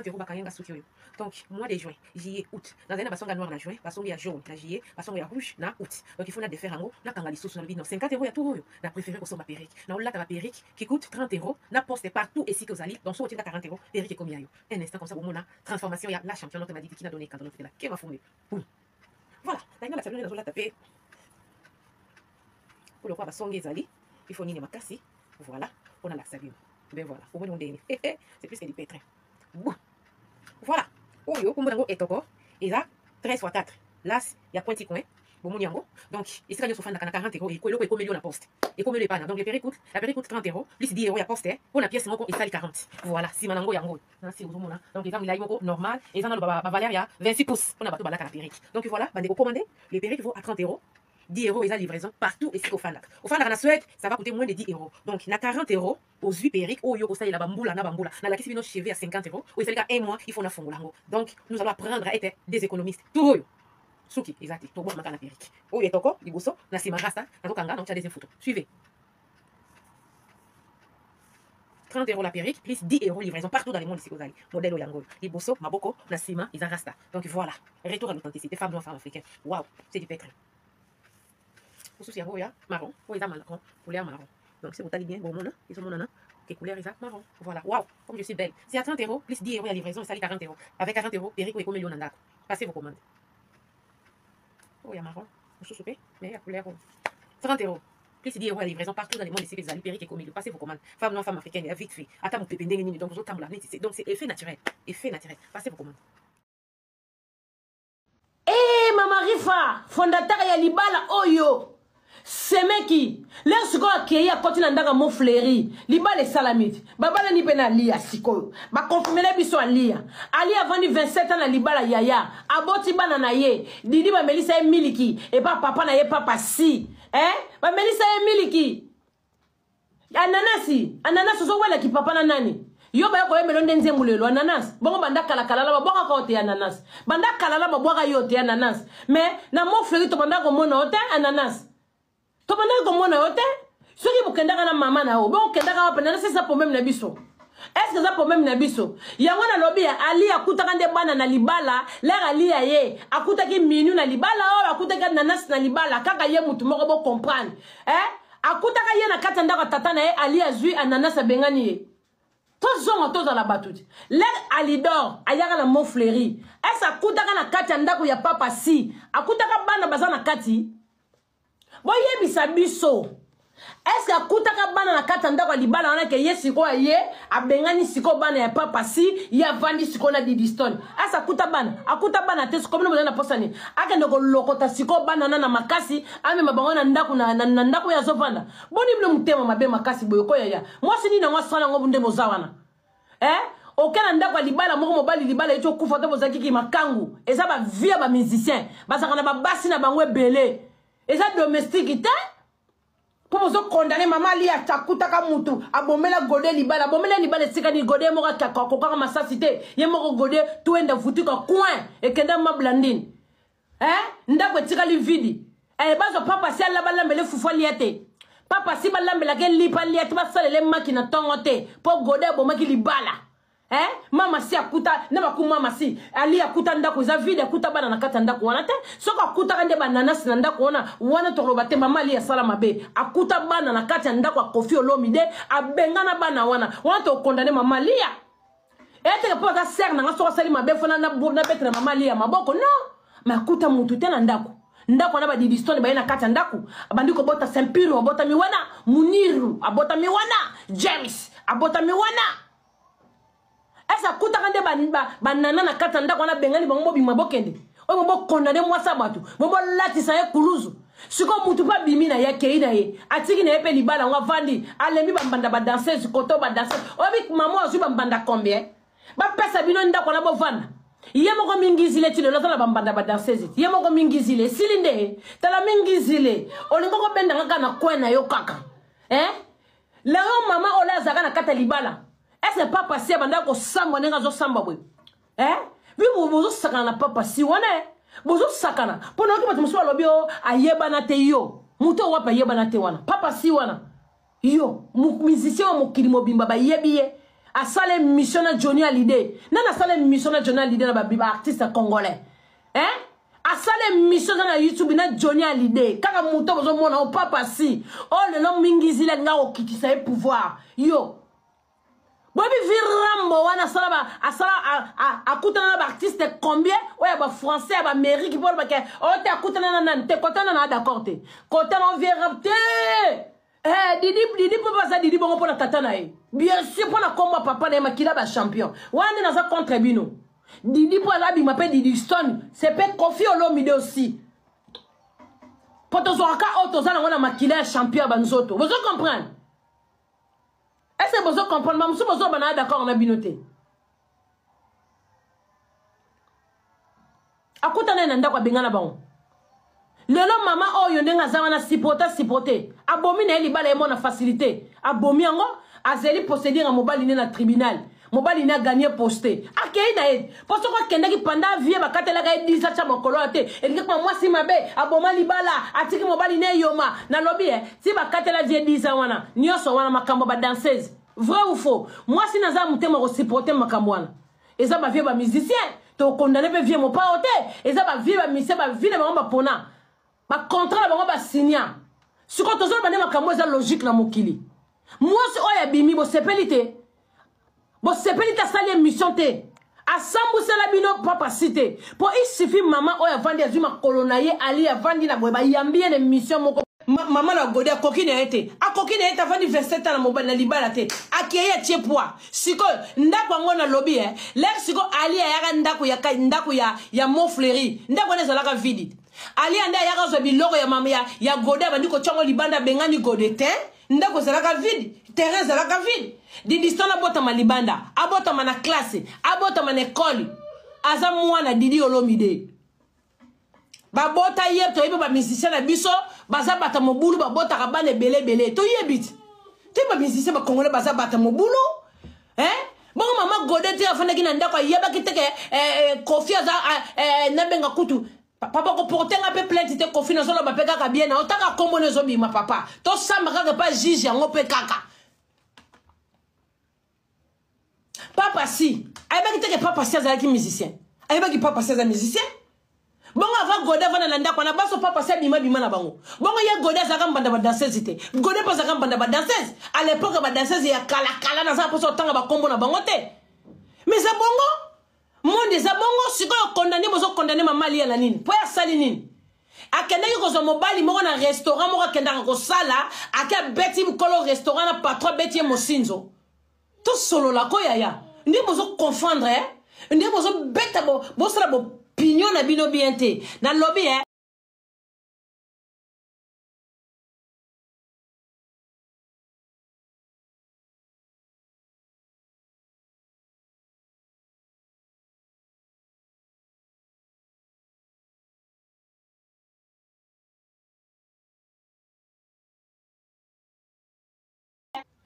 30 euros bakanga suki oyo. Donc mois de juin, juillet, août. Dans un basonga noir na juin, basonga ya jaune, na juillet, basonga ya rouge na août. Donc il faut na défaire en haut, na kanga li sous non 50 euros ya tout oyo. Na préféré ko somba perruque. Na on la ta perruque qui coûte 30 euros, na poste partout ici que vous allez. Donc soit 40 euros, perruque est combien yo. Un instant comme ça on a transformation ya la championne m'a dit qui n'a donné cadeau là. Qui va fondre. Voilà, la sablure na zo la taper. Pour le quoi basonga ezali, il faut nini makasi. Voilà, on a la sablure. Ben voilà, au moins on est. C'est plus que du pétrin. Bon. Voilà. Oyo, comme vous et toko, et là, 13 x 4. Là, il y a pointi coin. Bon, mon yango. Donc, ici, quand il y a 40 euros, il y a combien la poste. Et combien les pannes. Donc, la perruque coûte 30 euros. Plus 10 euros, il y a poste. Pour la pièce, il y a 40. Voilà, si manango yango. Donc, les gens, il y a normal. Et ça, la valeur, il y a 26 pouces. On a battu la perruque. Donc, voilà, vous commandez. Les perruques vont à 30 euros. 10 euros, ils ont livraison partout ici au Fandak. Au Fandak, en Suède, ça va coûter moins de 10 euros. Donc, il y a 40 euros aux huit perruques. Oh, yo, ça, il y a bamboula, na bamboula. Na la question, cheveux à 50 euros. Ou il fait un mois, il faut na fongolango. Donc, nous allons apprendre à être des économistes. Tout, Suki, exact. Tout bon, ma perruque. Oh, il est toko, il bosso, na sima rasta, na tokanga, donc tu as des photos. Suivez. 30 euros la perruque, plus 10 euros livraison partout dans le monde ici aux allez. Modèle au yango. Il bosso, maboko, na sima, ils rasta. Donc, voilà. Retour à l'authenticité. Femme noire, femme africaine. Waouh, c'est du pétrin. Pour ceux qui ont marron, pour les marron, couleur marron. Donc, si vous allez bien, bon, ils sont mon qui couleur marron. Voilà, waouh, comme je suis belle. C'est à 30 euros, plus 10 euros à livraison, ça 40 euros. Avec 40 euros, Perico et comme million d'andako. Passez vos commandes. Oh, il y a marron, vous soupez, mais il y a couleur 30 euros. Plus 10 euros à livraison partout dans le monde ici, les alliés, Perico et comme million. Passez vos commandes. Femme noire, femme africaine, vite fait. Attends, mon pépé, donc vous autres, donc c'est effet naturel. Effet naturel. Passez vos commandes. Eh, Mama Rifa, fondateur ya libala oyo. Semeki, l'air siko akeye a continue ndanga mo fleuri, libala salamite. Babala ni pena lia siko. Ba confirmer biso lia. Ali a vendu 27 ans na libala yaya. Aboti bana na ye. Didi ba melisa e miliki et pas papa na ye papa si. Ba melisa e miliki. Ananas zo wala ki papa na nani. Yo ba ko emelo ndenze mulelo ananas. Bongo banda kala la ba boka ko te ananas. Banda kala la ba boka yo te ananas. Mais na mo fleuri to banda ko mona ote ananas. To banda ko mona ote. Soki bokendaka na mama na o. Bon kendaka pa na c'est ça problème na biso. Est-ce que ça problème na biso? Yango na lobi ya ali akutaka nde bana na libala, la ali ya ye, akutaki minu na libala o akutaka nanas na libala kaka ye mutu moko bo comprendre. Akutaka ye na kata ndaka tata na ye ali azui ananas abengani ye. Tozongo toza la batuti. L'air alidor ayaka na mo fleuri. Est-ce akutaka na kati ndako ya papa si, akutaka bana baza na kati. Boye bisabiso. Est-ce que akutaka bana na kati ndako ya libala wana ke ye siko ye abengani siko bana ya papa si ya vandi siko na didiston. Est-ce akuta bana te siko bana na posani. Akende ko lokota siko bana na makasi ame mabango na ndako na ndako ya zovanda. Boni mle mutema mabe makasi boyoko ya. Moi sini na wasala ngo bunde mozawana. Okena ndako libala moko mobali libala eto kufa to bozaki ki makangu. Eza ba via ba musicien. Basaka na ba basi na bangwe belé. Eza domestique te. Pour vous condamner maman li a takutaka mutu abomela gode libala sika ni gode moka kakoko masasite ye moko gode tuenda vutika coin e kenda mablandine ndako tika li vidi bazo papa si ala balambele fufa liete papa si balambela ke lipa liete basalele makina tongote po gode bomaki libala mama si akuta na baku mama si ali akuta ndako za vide akuta bana na kata ndako wana te soko akuta kande bananas na ndako wana toloba te mama ali ya sala mabe akuta bana na kata ndako akofi olomide abengana bana wana to condamner mama ali ya ete ke pota ser na ngaso sali mabe fona na betre mama ali ya maboko no makuta mutu te na ndako na ba didistone ba na kata ndako abandiko bota Saint-Piro abota miwana Muniru abota miwana James abota miwana. Esa kuta kande banana na kata ndako na bengani bango bima bokende. O mo condamner moi sabatu. Mo lati sa ye kuluzu. Siko mutu pa bimi na ye keina ye. Atiki na epe libala nga vandi. Alemi bambanda ba danseuse koto ba danseuse. O bi maman azu bambanda combien? Ba pesa bino ndako na bo vanda. Ye moko mingizile tilo la bambanda ba danseuse. Ye moko mingizile silinde. Tala mingizile. Olingo ko benda nga na kwena yo kaka. La mama ola zaka na kata libala. Est-ce que papa si abanda ko samba nenga zo samba bwe bi bozo sakana na papa si wana bozo sakana pona ko batumuso lobio ayeba na te yo muto wapa yeba na te wana papa si wana yo musicien mo kilimo bimba ba yebiye asala émission na Johnny Hallyday nana asala émission na Johnny Hallyday na ba artiste congolais hein asala émission na YouTube na Johnny Hallyday kaka muto bozo mona o papa si oh le nom mingizile nga okitisa e pouvoir yo bobi virambo wana asala akutana na artiste combien oya ba français ba amérique pour ba ke o te akutana na te kotana na d'accord te kotana on verra te Didi papa ça Didi bongo pona tata na e bien sûr pona combat papa na makila ba champion wana na za contre bino Didi pour la bima pe Didi Stone c'est pas Koffi Olomide aussi poto zoaka auto za na makila champion ba nzoto vous comprenez est-ce que vous comprenez mamusu bozo bana d'accord na binoté akutana na ndako bingana bango lelo mama oyo ndenga za wana sipote abomi na libala emo na facilité abomi yango azeli posséder na mobali ne na tribunal mobali ne a gagné posté akei na et parce que kendaki pendant vie bakatela ga 10 cha mokolo ate elingi kwa mwasi mabe aboma libala atiki mobali ne yoma na lobby si bakatela vie 10 wana nyoso wana makambo ba danseuse vrai ou faux mwasi na za mutema ko sipote makambo wana eza ba vie ba musicien to condamner pe vie mo pa ote eza ba vie ba musicien ba vie ba pona ba contrat ba ba signa siko tozo ba ne makambo eza logique na mokili mwasi oya bimi bo sepelite sali émission te asambu sala bino papa cité pour il suffit maman oya vandi azuma kolonaye ali avandi na boba yambie na émission moko maman na gode akokine ete avandi 27 ans na mobile na libala te akeye tie poids siko ndako ngo na lobby l'air siko ali ya ndako ya Montfleury ndako ne zalaka vide ali anda ya zo biloko ya mama ya gode abandi ko chongo libanda bengani gode te ndako zalaka vide terrain zalaka vide Didi Stone abotama libanda abotama na classe abotama na école aza mwana Didi Olomide babota yeb to yebe ba musicien na biso baza bata mobulu babota ka bana belé to yebit te ba musicien ba congolais baza bata mobulu bon mama gode te afanda ki na ndako yeba kiteke Koffi aza na benga kutu papa ko porter nga pe plainte te Koffi na solo ba pe kaka bien na otaka kombo ne zo bima papa to samba kaka pa juge yango pe kaka papa si ayeba kiteke papa si azalaki musicien ayeba ki papa si azalaki musicien bongo avant gode vana na ndako na baso papa si bima na bango bongo ye gode azaka mbanda ba danseuse te gode pa azaka mbanda ba danseuse à l'époque ba danseuse ya kala na za poso tanga ba kombo na bango te mais za bongo monde za bongo sikoyo condamné bozo condamné mama lia na nini po ya sali nini akendaki ko zo mobali moko na restaurant moko akendaka ko sala aka beti mukolo restaurant na patron beti mosinzo to solo la ko yaya ndi bozo confondre ndi bozo beta bo sala bo pignon na bino bien te na lobby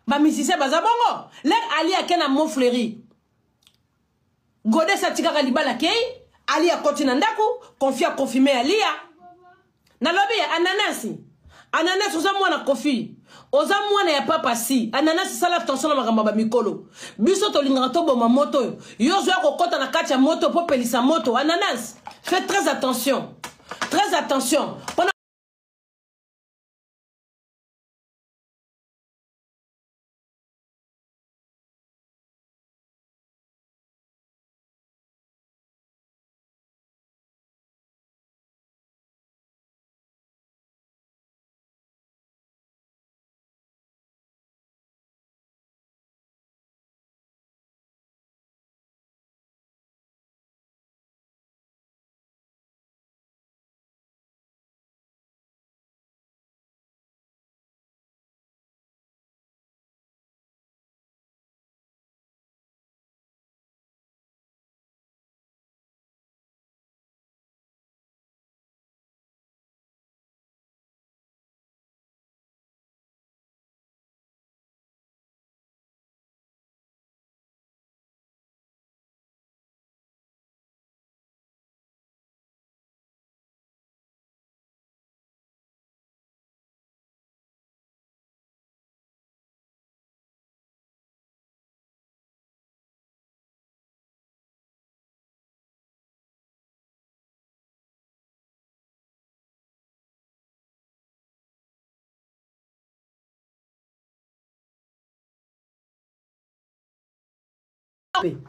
ba musicien baza bongo le ali akena Montfleury gode satika ka libala kei ali akoti na ndako confia confirmer alia na lobby ananas oza mwana Koffi oza mwana ya papa si ananas sala attention na makambo ba mikolo biso to lingaka to boma moto yo zo akokota na kati ya moto po pelisa moto ananas fais très attention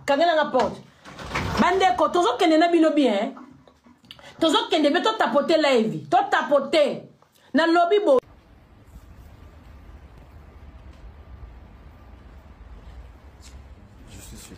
Kangana nga porte. Bande ko tozo kende na bino bien. Tozo kende be to tapoter live. To tapoter. Na lobby bo. Je suis sûr.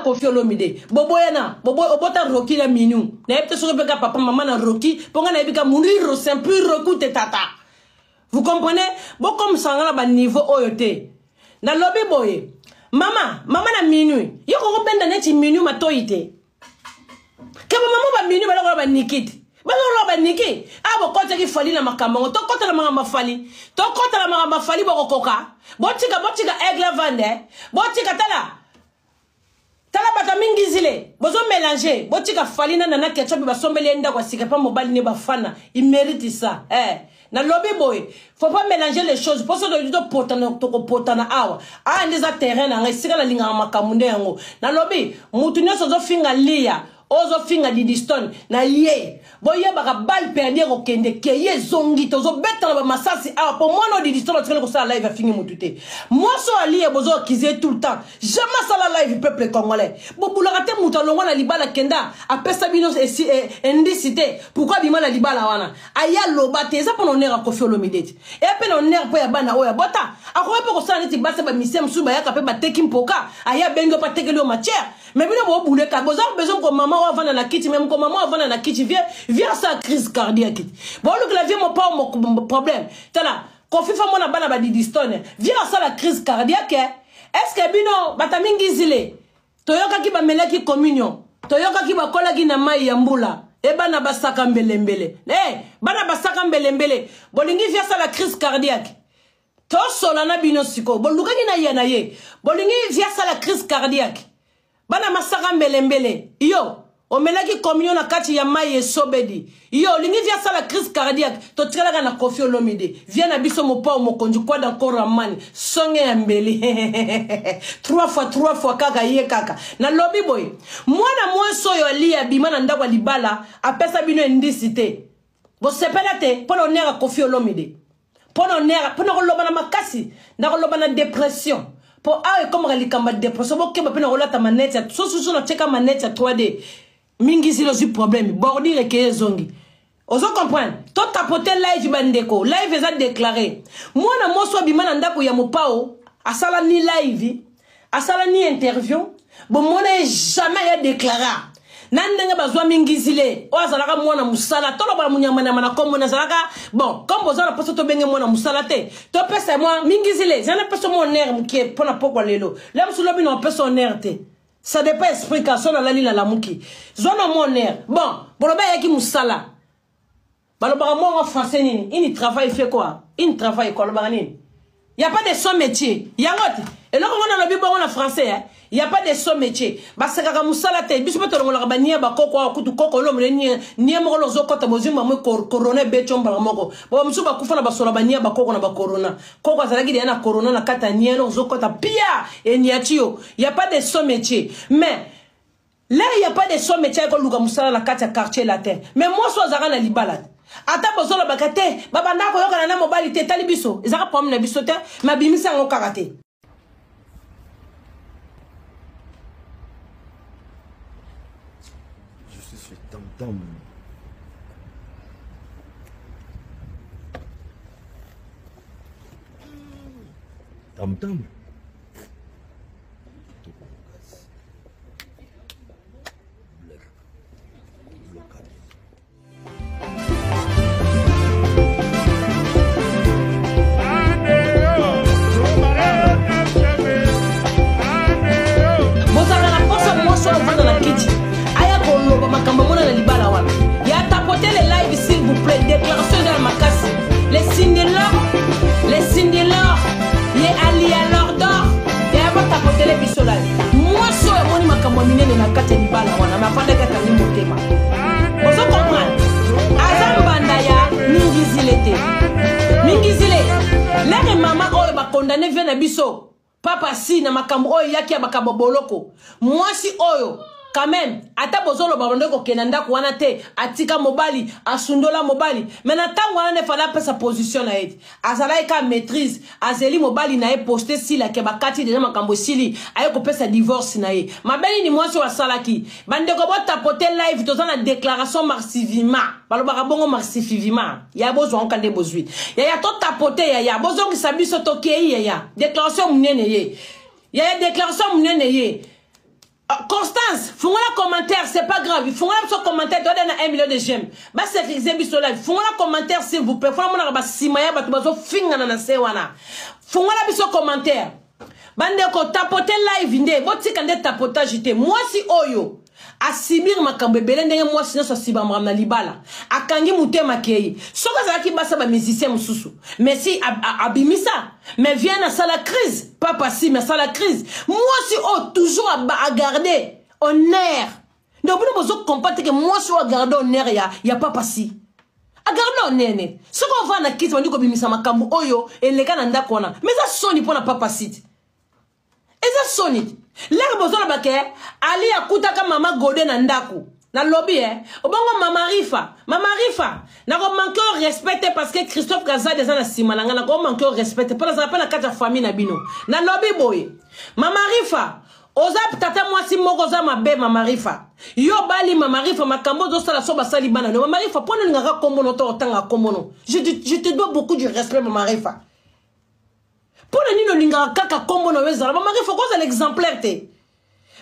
Kofi Olomide boboyana boboy obota roki la minu na yepte so beka papa maman na roki ponga na yebika mourir simple recoute tata. Vous comprenez? Bon comme ça na ba niveau oyote na lobby boye mama na minu yoko benda neti minu matoyite kaba mama ba minu ba nikiti ba niki abo kote ki fali na makambo to kote la mama fali to kote la mama fali bokoka botika aigle vande botika tala bata mingi zile bozo mélanger botika falina na ketchup ba sombele nda kwa sika pa mobile ne ba fana il mérite ça na lobby boy faut pas mélanger les choses pour ça do potana awa ndeza terrain na ngisika la linga makamunde yango na lobby mutu nyoso zo finga lia ozo finga didiston na ye boye baka bal perdier ko kende ke ye zongi tozo beta na masasi awa pour moi no didiston ko ça live a fini mutute moi so ali e bozo kize tout le temps jamais ça la live peuple congolais bobula kate mutalongo na libala kenda apesa bino indicité pourquoi bima na libala wana aya lobate ça pour honneur Kofi Olomide et pe honneur po ya bana oya bota akoye pe ko ça neti basa ba misem suba ya kape ba teki mpoka aya bengo pa tekeli o matière mais bino bo bule ka bozo besoin ko maman avant na kiti même comme maman avant na kiti vient sa crise cardiaque bon le clavier mon pas mon problème tala Kofi fa mona bana ba didistone vient ça la crise cardiaque est-ce que bino batamingi zile toyoka ki ba melaki communion toyoka ki ba kola ki na mai ya mbula e bana basaka mbelembele bana basaka mbelembele bolingi vient ça la crise cardiaque to solana bino siko boluka ki na yana ye bolingi vient ça la crise cardiaque bana masaka mbelembele yo omelaki communion na kati ya mai esobedi yo lingi via ça la crise cardiaque to tikala na Kofi Olomide vient na biso mopa mokonji kwa encore amani songe ya mbeli 3 fois kaka ye kaka na lobby boy mwana mweso yo ali ya bima na ndakwa libala apesa bino indicité bo sepela te pona onera Kofi Olomide pona koloba na makasi na koloba na dépression pour comme likamba dépression bo keba pena kolata manette so na cheka manette 3D mingi zilo zi problème bordir ke zongi ozo comprendre to tapoter live bandeko live eza déclaré mwana moso bimana ndako ya mopao asala ni live asala ni interview bon mona jamais ya déclaré nandenge bazwa mingi zile o azalaka mwana musala tolo bala munyama na kombo na zalaka bon comme bozala poso to benge mwana musala te to pesa moi mingi zile jana pesa mon nerf mukie pona pokwa lelo la musulobi no pesa on nerf te ça dépend explication na lali la muki zona mon nerf bon boloba yaki musala baloba mo en français nini il travaille fait quoi il travaille quoi loba nini y a pas de son métier yangote et là on a le bibo en français hein il y a pas de son métier parce que musala te biso to ngolo ba nia ba koko kutu koko lo mle ni mo lo zokota bozima mo corona be chomba moko bo musu ba kufana ba sola ba nia ba koko na ba corona koko azalaki de na corona na kata nia lo zokota pia et niatio il y a pas de son métier mais là il y a pas de son métier ko luka musala na kata quartier latin mais moi so azaka na libala ata bozola bakate baba ndako yoka na mobali te tali biso ezaka problème na biso te mabimisa ngo karate. Je suis tam-tam. Tam-tam. Blocade. ba condamné vie na biso papa si na makambo oyo yaki ya bakabo boloko mwasi oyo quand même ata bozolo babonde ko kenanda ko wana te atika mobali asundola mobali mais na tango wana ne fala pe sa position na eti azala ka maîtrise azeli mobali na e poster si la ke bakati déjà makambo sili aye ko pesa divorce na ye mabeli ni mwasi wa salaki bande ko bota poter live to na déclaration marxivima balobaka bongo marxivima ya bozo onkande bozui ya to tapoter ya bozo ngisabiso to kei ya déclaration munene ye ya déclaration munene ye Constance, fais-moi un commentaire, c'est pas grave. Fais-moi un commentaire, tu as 1 million de j'aime. Bah, c'est que live. Fais-moi un commentaire, s'il vous plaît. Fais-moi un simaya, bah, tu vas finir dans la sewana. Fais-moi un commentaire. Bande ko tapoter live, inde. Votre candidat tapotage, moi si oyo. A sibir makambe belende moi sinon so siba mramna libala akangi mutema kei soka za ki basa ba musicien mususu mais si abimisa mais vient à la crise papa si mais ça la crise moi si toujours à garder honneur donc nous besoin comprendre que moi si à garder honneur ya papa si a garder honneur ne ce qu'on va na kiti bandiko bimisa makambo oyo eleka na ndako wana mais ça soni pona papa si et ça soni L'air besoin de Ali a kutaka mama Godé na ndaku. Na lobby Obongo mama Rifa. Mama Rifa. Na ko manquer au respect parce que Christophe Kaza des na simalanga na ko manquer au respect. Pour ça rappelle la quatre famille na bino. Na lobby boy. Mama Rifa. Oza tata moi si moko za mabe mama Rifa. Yo bali mama Rifa makambo do sala so basali bana. Mama Rifa pona ngaka kombo no to otanga kombo. Je te dois beaucoup de respect mama Rifa. Pour le nino linga kaka kombo no wezala mama Rifa ko za l'exemplaire te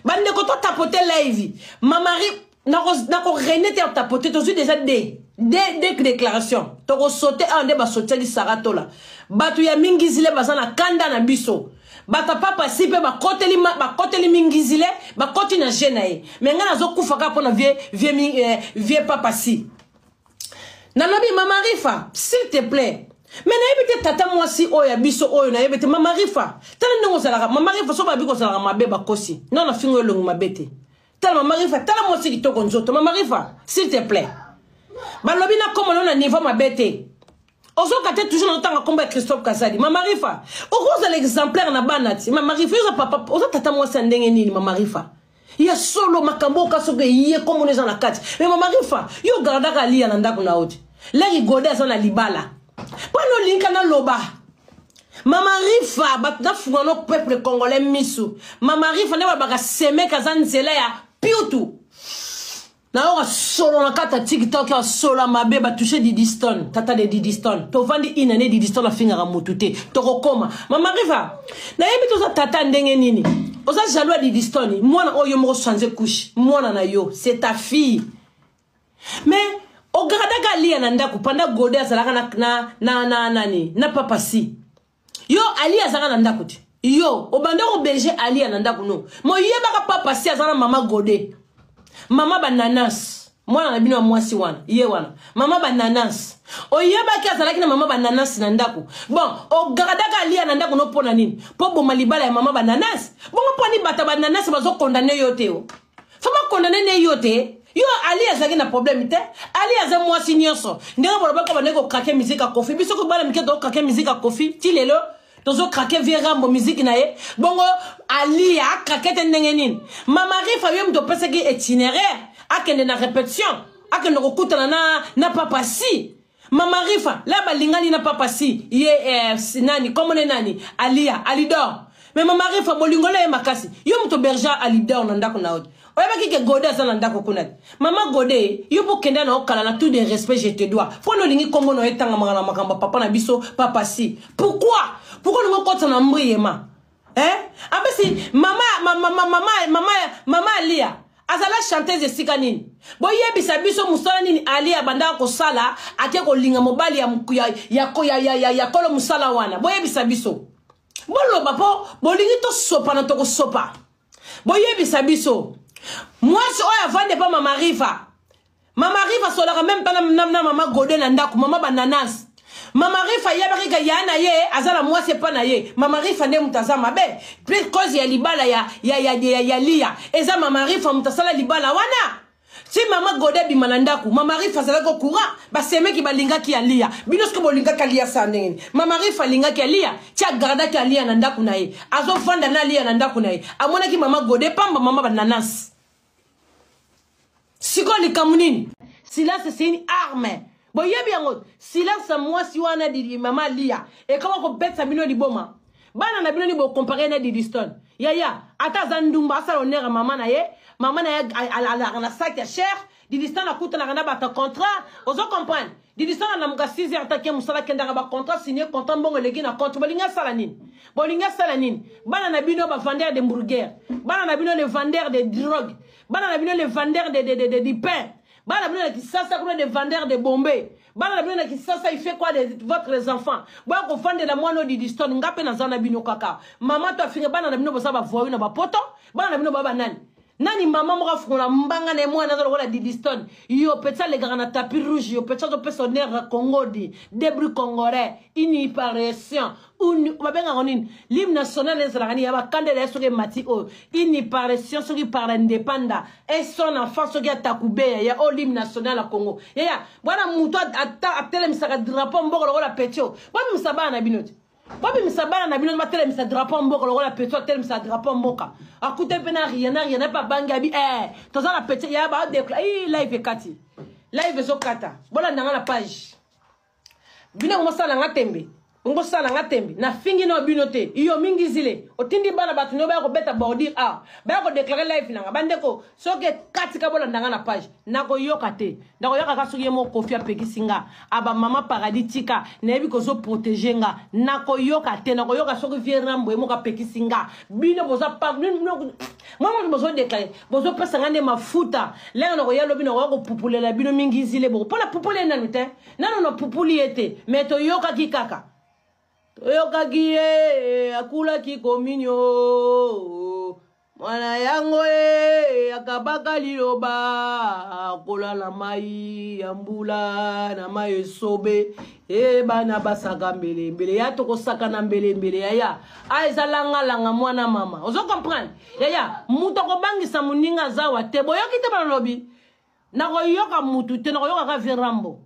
bande ko to tapoter live mama Rifa na ko renete tapoter to déjà des déclarations to ko sauter un de ba sauter di sarato la batu ya mingizile bazana kanda na biso bata papa sipe ba koteli mingizile ba koti na jenae mais ngana zo kufaka pona vieux papa si na lobi mama Rifa s'il te plaît mais naïbete tata moi si oya biso oyo naïbete mama Rifa tala ndongo salaka mama Rifa so ba biko salaka mabeba kosi non na fingo longo mabete tala mama Rifa tala moi si kitoko nzoto mama Rifa s'il te plaît balobi na komo na niveau mabete ozo kate toujours na tanga komba Christophe Kazadi mama Rifa oza l'exemplaire na banati mama Rifa oza papa oza tata moi si ndenge nini mama Rifa ya solo makambo kasoke yé komo les gens na kati mais mama Rifa yo garda ka lia na ndako na oti la rigode za na libala Pano linka na loba. Mama Rifa batna fungano peuple congolais misu. Mama Rifa ne baka seme kazan zela ya piutu. Na ora solo na kata TikTok ya solo mabe ba toucher Didi Stone, tata de Didi Stone. To vandi inane Didi Stone la finga ramutute. To kokoma. Mama Rifa na yebi to za tata ndenge nini. Oza jaloux Didi Stone. Mwana oyo mo changer couche. Mwana na yo, c'est ta fille. Mais o garadaga lia na ndaku panda Godé azalaka na papa si yo ali azalaka na ndaku ti yo o banda ko berger ali na ndaku no mo yebaka papa si azalaka mama Godé mama bananas mwana na bino mwasi wana ye wana mama bananas o yebaka azalaka na mama bananas na ndaku bon o garadaga lia na ndaku no pona nini po boma libala ya mama bananas bongo poni bata bananas bazo condamner yo te o fama condamner ne yo te yo ali azaki na problème te ali aza mwasi nyonso ndenge bolobaka baneko krake musique a Kofi biso ko bana mike to krake musique a Kofi ti lelo tozo krake vie rambo musique na ye bongo ali a krake te ndenge nini mama Rifa yo mto pesa ki itinéraire akende na répétition akende ko kutana na papa si mama Rifa la balingani na papa si ye nani comme nani alia alidor mais mama Rifa bolingole e makasi yo mto berger alidor na ndako na odi Oya ki Godé azana ndako kunati. Mama Godé, yo po kenda na okala na tout de respect je te dois. Pourquoi no lingi kombo no etanga makana makamba papa na biso papa si. Pourquoi? Pourquoi no kota na mbriyema? Abesi mama Alia azala chanteuse de sikanini. Bo yebisa biso musala nini Alia banda ko sala ate ko linga mobali ya kolo musala wana. Bo yebisa biso. Bolo bapo bo lingi to sopa na to ko sopa. Bo yebisa biso. Moi si oya vande pas mama Rifa. Mama Rifa solaka même pas na mama Godé na ndaku mama bananas. Mama Rifa yabaka yana ye azala moi c'est pas na ye. Mama Rifa ne mutazama be. Plus cause ya libala ya lia. Eza mama Rifa mutasala libala wana. Si maman Godé bimanandaku, ma mari fazala ko courant, ba seme ki balinga ki alia. Binos ko bolinga ki alia sanenge. Ma mari falinga ki alia, tia garda ki alia nandaku na ye. Azo fanda na alia nandaku na ye. Amona ki maman Godé pamba maman bananas. Siko li kamunini. Silence c'est une arme. Bon yebi yango. Silence moi si wana di maman lia. Et comment ko bet sa bino di boma. Bana na bino ni bo comparer na di Didiston. Ya ata zandumba sa onera maman na ye. Maman na sac ya cher. Didiston a coûté na rana bata contrat. Ozo comprendre. Didiston na mga 6 heures takia musala kenda ba contrat signé contrat mbongo legi na compte bolinga salanine. Bolinga salanine. Bana na bino ba vendeur de hamburger. Bana na bino le vendeur de drogue. Bana na bino le vendeur de pain. Bana na bino qui ça quoi des vendeurs de Bombay. Bana na bino qui ça il fait quoi de votre enfants. Ba ko vendre la mono Didiston ngape na zana bino kaka. Maman to afire bana na bino bosa ba voyu na ba poto. Bana na bino baba nani. Nani maman mora fona mbanga ne mwana na la Didiston yo peta le gars na tapis rouge yo peta to personnaire Congo di débris congolais une paration une mabenga ronine l'hymne national ezalani ya ba kandela soke mati o une paration soki par indépendant et son enfant soki atakube ya o l'hymne national à Congo ya bwana muto atele misaka drapeau mboko la petio bwana misaba na binoti Bobi misabana na bino matele misa drapeau mboko lokola petio tele misa drapeau mboka akute pena rien pas bangabi toza la petite ya ba déclare live kati live zo kata bola ndanga la page bino mo sala ngatembe ngo sala ngatembe na fingi no bino te iyo mingi zile otindi bana batu no ba ko beta bordir ba ko déclarer live nanga bandeko soke kati ka bola ndanga na page nako yoka te ndako yoka ka soki mo kofia pekisinga aba mama paradis tika na bi ko zo protéger nga nako yoka te nako yoka soki vie rambo mo ka pekisinga bino boza pa moi bozo déclarer bozo pesa ngane mafuta lenga nako yalo bino ko pupulela bino mingi zile bo pona pupule nanu te nanu no pupuli ete mais to yoka kikaka Oyoka kie akula kikominyo mwana yango akabaka liloba akola na mai ambula na mai sobe bana basaka mbele ya toko saka na mbele ya aizalanga langa mwana mama ozo comprendre ya muto ko bangisa muninga zawa te boyoki te balobi na ko yoka mutu te na ko yoka ka verambo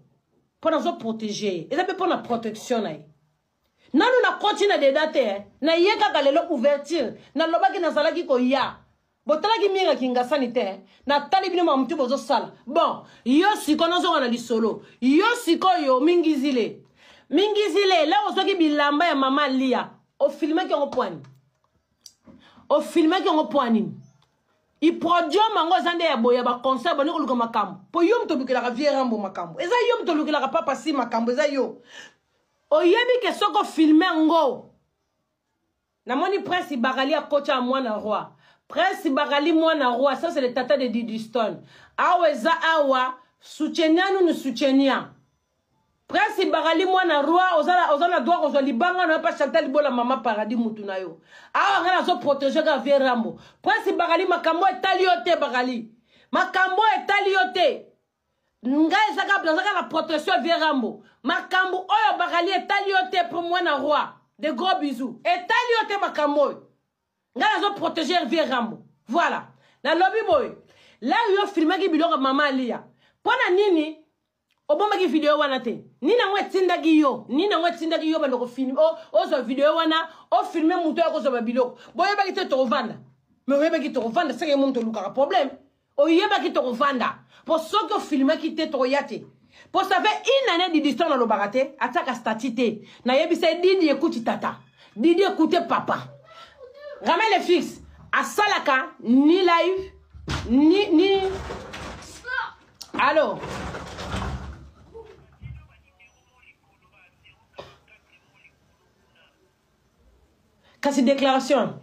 pona zo protéger et ça peut prendre la protection na nanu na continue de date na yeka kalelo ouverture na lobaki na salaki ko ya botalaki minga kinga sanite na tali bino mamutu bozo sala bon yo sikono zo na lisolo yo sikoyo mingizile la osoki bilamba ya mama lia o filmer ki ngo poani i produit mango zande ya boya ba concert boni ko luka makambo po yo mto lukela ka vierambo makambo eza yo mto lukela ka papa si makambo eza yo oyebi ke soko filme ngo na moni prince Bagali a kocha mwana roi prince Bagali mwana roi ça c'est le tata de Didiston aweza awa soutenia nous soutenia prince Bagali mwana roi ozala droit ko libanga na pa Chantal Bola mama paradis mutu na yo awa ngana zo protéger ka Verambo prince Bagali makambo etali yote Bagali makambo etali yote ngai saka la protection Verambo makambo oyo Bagali etali yote pour moi na roi de gros bisous etali yote makambo ngai zo protéger Verambo voilà na lobby boy là yo filmer ki biloko mama lia pona nini oboma ki video wana te nina ngwetinda ki yo bando ko film o zo video wana o filmer muto ya ko zo biloko boye ba ki te to vanda mais oye ba ki to vanda c'est que mon to luka problème oye ba ki to vanda pour ceux qui filmer qui te to yate pour ça fait une année Didiston na lo barate ataka statité na yebisa Didi écoute tata Didi écoute papa ramène les fils à salaka ni live ni allô kasi déclaration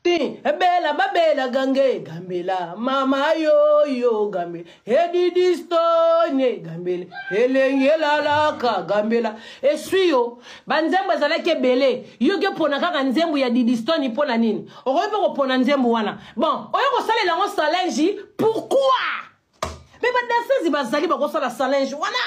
Bella babela gange gambela mama yo gambe Didiston gambela elengela laka gambela esuyo banzembo zalake bele yo ke pona kaka nzembo ya Didiston pona nini okoyeba ko pona nzembo wana bon oyo ko salela ngo salenji pourquoi mais ba danseuse bazali ba ko sala salenji wana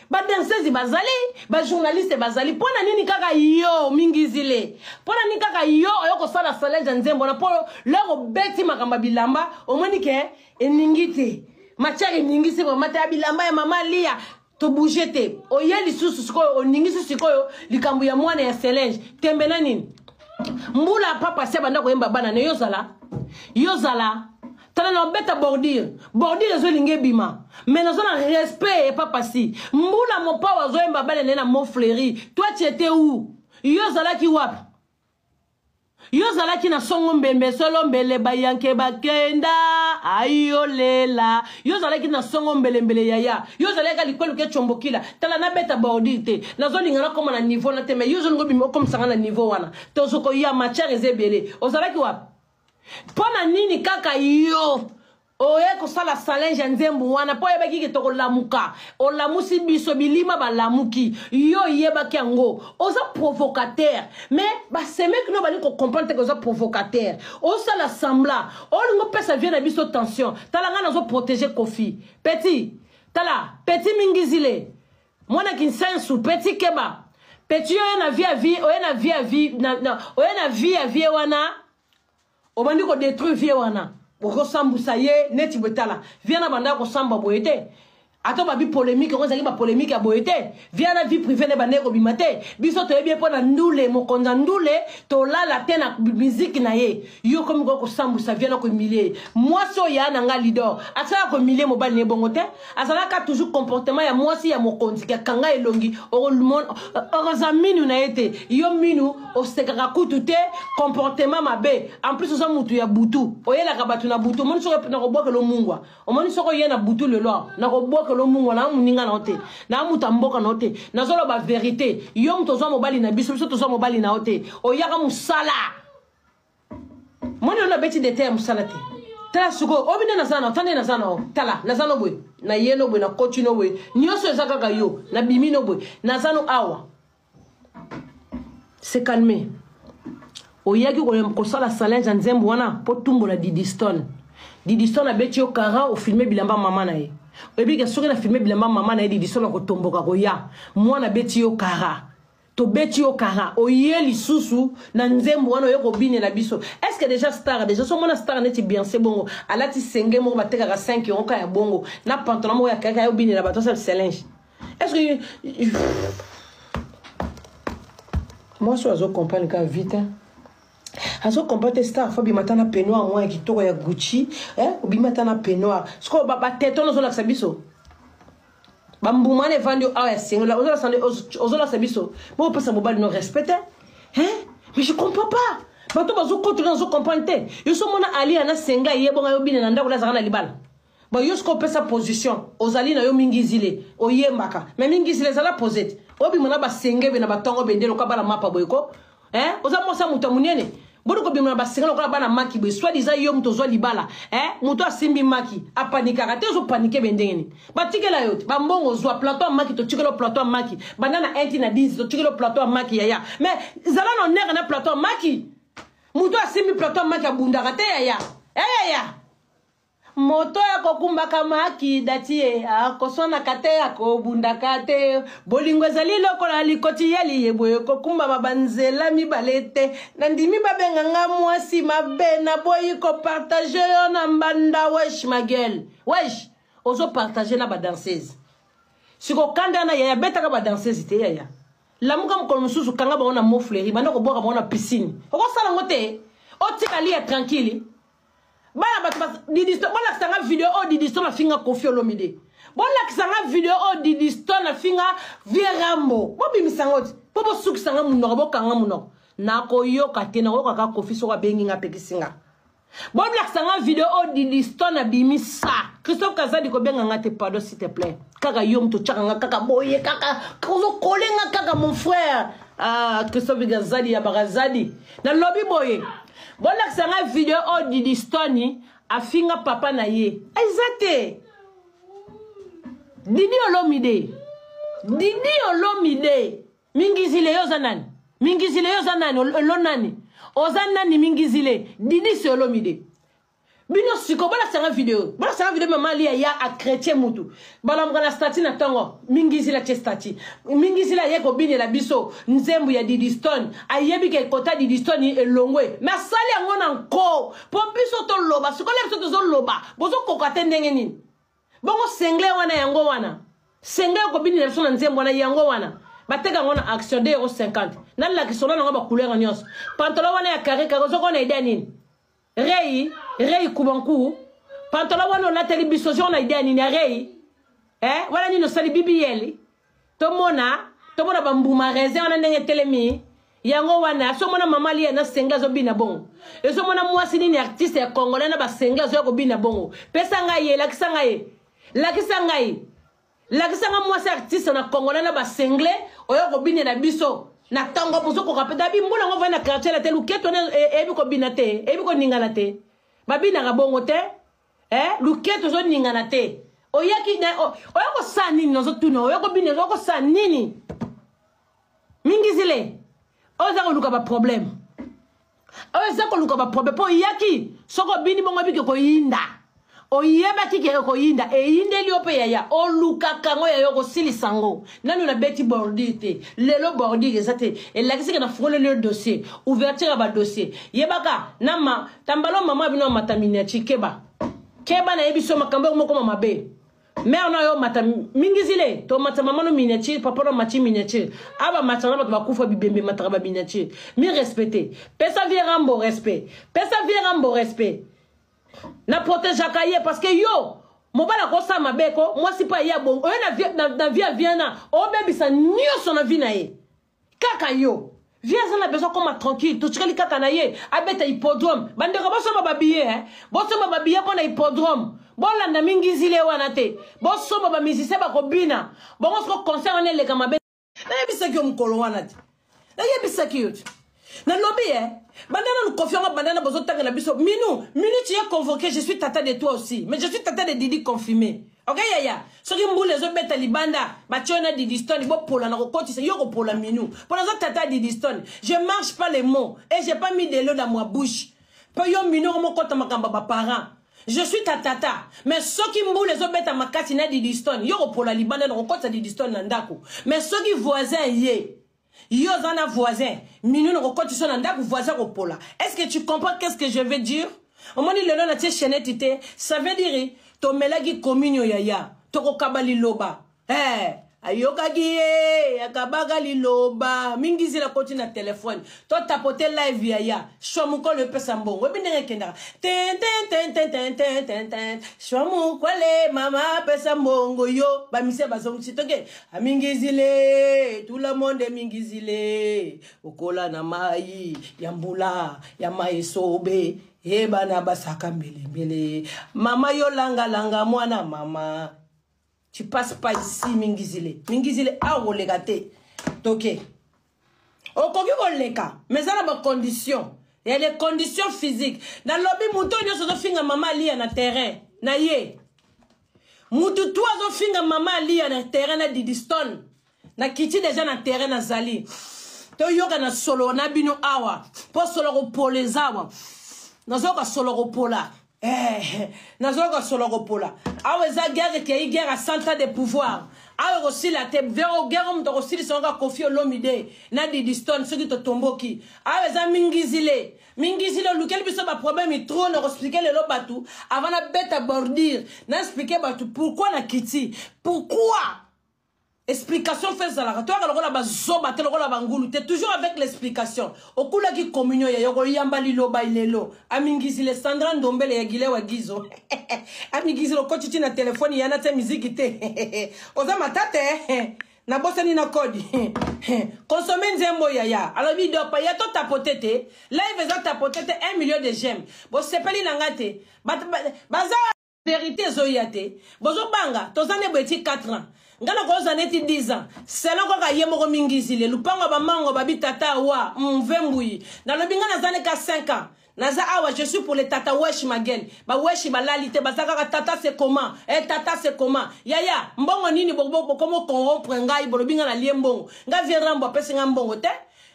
ba danseuse bazali ba journaliste bazali pona nini kaka yo mingizile pona nini kaka yo oyoko sala salaire nzembo na po lego beti makamba bilamba omoni ke eningite machari ningisi ba mata bilamba ya mama lia to bougete oyeli susu sikoyo oningisi sikoyo likambu ya mwana ya Solange tembe na nini mbula papa se banda ko yemba bana ne yozala tala na beta bordir zo linge bima mais na zona respect papa si mbula mon pa wazo yemba bana ne na mon fleury toi tu étais où yozala ki wapi yozala ki na songo mbembe solo mbele bayanke bakenda ayolela yozala ki na songo mbele yaya yozala ka likolo ke chombokila tala na beta bordir te na zo lingana comme na niveau na te mais yozo ngo bima comme ça na niveau wana to soko ya matière ezebele ozala ki wapi pona nini kaka yo oye ko sala Solange nzembo wana po yebaki ke to lamuka o lamusi biso bilima ba lamuki yo yebaki yango oza provocateur mais ba semek no bali ko comprendre que oza provocateur o sala sembla o lingo pesa vient na biso tension tala ngana zo protéger Kofi petit tala petit mingizile mwana kinsensu petit keba petit yo na vie à vie wana obandi ko détruire vie wana oko sambusa ye neti betala viana banda ko samba boyete ato ba bi polémique ko zaki ba polémique ya boyete viana vie privée ne bande ko bimate biso to ebie pona ndule mokonza ndule to lala tena musique na ye yo komi ko sambusa viana ko humilier moi so ya na nga leader asala ko humilier mobali ne bongote asala ka toujours comportement ya moi si ya mokonzi ka kanga elongi o monde ozaminu na ete yo minu o sekaka kutute comportement mabe en plus oza mutu ya butu oyela ka batu na butu moni so na ko boka lo mungwa o moni so ko ye na butu le lo na ko boka lo mungwa na muninga na ote na muta mboka na ote na zolo ba vérité yo muto zo mobali na biso biso to zo mobali na ote oyaka musala moni ona beti de terme musala te tala suko obine na zana tande na zana o tala na zano boy na yeno boy na continue boy nyoso ezaka ka yo na bimino boy na zano awa se calmer oyaki ko sala Solange nzembo wana po tumbola Didiston abeti yo kara o filmer bilamba mama na ye oyebi ke soki na filmer bilamba mama na ye Didiston ko tomboka ko ya mwana beti yo kara to beti yo kara oyeli susu na nzembo wana oyeko bine na biso est-ce que déjà star déjà so mona star neti bien c'est bongo alati senge mo bateka ka 5 euros ka ya bongo na pantalon mo ya kaka yo bine na bato sa Solange est-ce que moi je zo comprendre ka vite azo comprendre star faut bimata na peignoir moi qui to ya Gucci bimata na peignoir sko ba teto no zo la sabiso bambuma ne vandi awa singola ozola sabiso mo pesa mobali no respecter mais je comprends pas bato bazo continuer zo comprendre yo so mona ali ana senga yebonga yo bine na ndako la zana libala ba yo sko pesa position ozali na yo mingizile oyembaka mais mingizile zala posete obi mona ba senge be na batongo bendelo ka bala mapa boyko oza mosa muta munene bodo ko bimona ba senge ko bana maki be soit disant yo muto zo libala muto asimbi maki apanika ka te zo panike bendengeni batikela yo ba mbongo zo plateau maki to tikelo plateau maki banana 1 na 10 to tikelo plateau maki yaya mais zala no nega na plateau maki muto asimbi plateau maki abunda ka te yaya moto ya kokumbaka maki datie akosona kate akobunda kate bolingo ezali lokola likoti yeli yeboye kokumba mabanzela mibalete nandimi babenganga mwasi mabe na boyi ko partager yo na mbanda wesh ma gueule wesh ozo partager na ba danseuse siko kanda na yaya betaka ba danseuse te yaya lamuka mko mususu kanga ba ona mo fleury banda ko boka ba ona piscine okosala ngote otika li tranquille bana batu Didiston bona kisanga video o Didiston na finga Kofi Olomide bona kisanga video o Didiston na finga Vierambo bobi misangoti bobo suki sanga munoko bokanga munoko nako yoka te na yoka Kofi so ka bengi nga pekisinga bona kisanga video o Didiston na bimisa Christophe Kazadi ko benga nga te pardon s'il te plaît kaka yom to changa kaka boye kaka kozo kolenga kaka mon frère Christophe Kazadi ya Bagazadi na lobby boye bona kisanga video o Didistoni afinga papa na ye exacte Didi Olomide mingizile yo zanani lo nani ozanani mingizile Didi se Olomide Bino siko bala sanga vidéo maman li ya a chrétien mutu bala mgana stati na tongo mingizi la chestati mingizi la yeko bini la biso nzembu ya Didiston ayebi ke kota Didiston elongwe mais sali yango na nko po biso to loba siko le biso to loba bozo kokate ndenge nini bongo sengle wana yango wana sengle ko bini la biso na nzembu wana yango wana bateka ngona action de 50 na la kisona ngo ba couleur nyos pantalon wana ya carré zo ko na idea nini Rei kubanku pantalon wana na teli bisojo na idea nini rei wala nino sali bibieli to mona bambuma raisin wana ndenge telemi yango wana so mona mama li na senga zo bina bongo so mona mwasi nini artiste ya congolais na ba senga zo ko bina bongo pesa ngai lakisa ngai mwasi artiste na congolais na ba sengle oyo ko bina na biso na tango pozo ko kapeta bi mbula ngo na quartier la telu keto na ebi ko binate ebi ko ningana te babina ga bongo te luketo zo ningana te oyaki na oyo ko sa nini nozo tuna oyo ko bina zo ko sa nini mingizile oza ko luka ba problème po yaki soko bini bongo bi ko yinda oyeba ki ke ko yinda yinde liope yaya o luka kango ya yoko sili sango nanu na beti bordite lelo bordi ezate elakisi ke na frole le dossier ouverture ba dossier yebaka nama tambalo mama bino matamina chikeba keba na yebiso makambo moko mabe mais on a yo matam mingizile to matama no miniature papa no machi miniature aba matana ba kufa bibembe mataka ba miniature mi respecter pesa vie rambo respect na protège akaye parce que yo mobala ko sa mabeko moi si pas ya bon o na vie viena o bebisa nyoso na vie na ye kaka yo viens na besoin comme tranquille to chikali kaka na ye abeta hippodrome bande ko boso babiye boso babiye pona hippodrome bolanda mingizile wana te boso ba musicien ba kobina bongo ko concert on le kamabe na yebisa ki mkolo wana te na yebisa ki yo na lobby bandana nous confions bandana bozo tanga na biso minu tu es convoqué je suis tata de toi aussi mais je suis tata de Didi confirmé OK yaya so ki mbule zo beta libanda ba chona Didiston bo pola na ko kotisa yo ko pola minu pour zo tata Didiston je marche pas les mots et j'ai pas mis de l'eau dans ma bouche pe yo minu mo kota makamba ba parents je suis ta tata mais so ki mbule zo beta makati na Didiston yo ko pola libanda na ko kotisa Didiston na ndako mais so ki voisin ye yo zana voisin minu no ko tu sona ndaku voisin ko pola est-ce que tu comprends qu'est-ce que je veux dire au moment le nom na tie chenetité ça veut dire to melagi communio yaya to ko kabali loba ayoka giye akabaga liloba mingizi la koti na téléphone to tapoter live yaya shomu ko le pesa mbongo bindenge kenda ten shomu ko le mama pesa mbongo yo ba mise bazongi sitoke amingizile tout le monde mingizile okola na mai yambula ya mai sobe bana basaka mbele mama yo langa mwana mama. Tu passes pas ici, Mingizile. Mingizile, a relegate. Ok. Au Kogi, mais ça a des conditions. Il y a des conditions physiques. Dans le lobby, mouton, il y a des filles maman liées na terrain. Na ye. Moutou, toi, des filles maman liées na terrain na Didiston. Na kiti déjà na terrain na Zali. To yoga na solo, na bino awa. Po solo ko pole zawa. Na zoka solo ko pola. Nazoka solo pola awe za guerre qui est guerre à 100 ans de pouvoir awe aussi la te vero guerre on doit aussi songa Koffi Olomide na Didiston ce qui te tomboki awe za mingizile lequel biso ba problème il trop ne expliquer le lobatu avant na bête bordir na expliquer batu pourquoi na kiti pourquoi explication fait ça la toi alors la bazoba te la bangulu t'es toujours avec l'explication au kula ki communion ya yoko yamba liloba ilelo amingizile Sandra Ndombele ya gile wa gizo amingizile ko titi na téléphone yana te musique te oza matate na bosani na kodi consommer nzembo yaya alors vidéo pa ya to tapoter te live za tapoter te 1 million de j'aime bo sepeli langate baza vérité zoyate bozo banga tozane beti 4 ans ngana ko zaneti 10 ans selon ko ka yemo mingizile lupango ba mango babi tata wa mvembui na lobinga na zane ka 5 ans naza awa je suis pour les tata wesh magel ba wesh ba lalite bazaka tata c'est comment tata c'est comment yaya mbongo nini bobo komo corrompre ngai bolobinga na liembongo nga vierambo pese nga mbongo te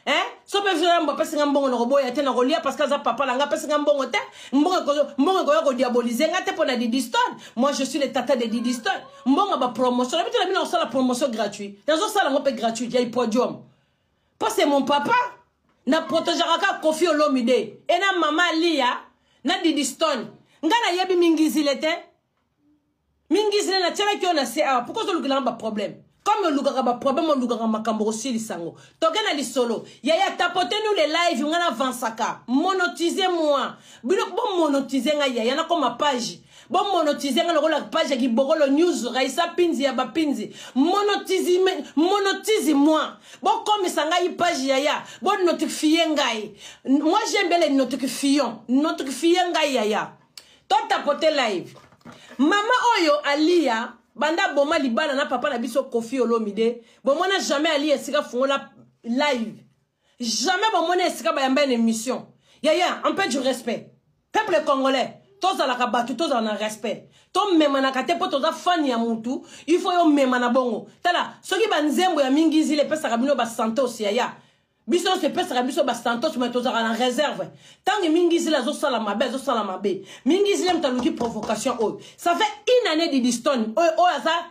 hein so pe vient mba pesa ngambongo na roboya te na rolia parce que za papa la nga pesa ngambongo te mbongo ko diaboliser nga te pona Didi Stone. Moi je suis le tata de Didi Stone. Mbongo ba promotion la bitela bino la promotion gratuite dans ça la ngope gratuite ya podium parce que mon papa na protégera ka Koffi Olomide et na mama Lia na Didi Stone nga na yebi mingizile te mingizile na tshela ki ona se a pourquoi zo lukela ba problème. Comme le lugar ba problème le lugar makambo aussi lisango tokena li solo yaya tapoter nous les live ngana vansaka monétiser moi bino bon monétiser nga yaya na comme page bon monétiser nga la page qui bogolo news raisa pinzi ya ba pinzi monétiser moi bon comme sanga yi page yaya bon notifier ngai moi j'aime bien les notifier ngai yaya to tapoter live mama oyo Alia banda boma libala na papa na biso Koffi Olomide bon moi n'a jamais ali esika fongola live jamais bon moi esika ba yamba une émission yaya un peu du respect peuple congolais tous à la kabatu tous en respect to memana kate po toza fan ya mutu il faut yo memana bongo tala soki banzembo ya mingizi le pesa kabino ba santos yaya biso se pesa biso ba santos mais toza en réserve tant que mingizi la zo sala mabe mingizi le mtaluki provocation oh ça fait une année Didi Stone oh ça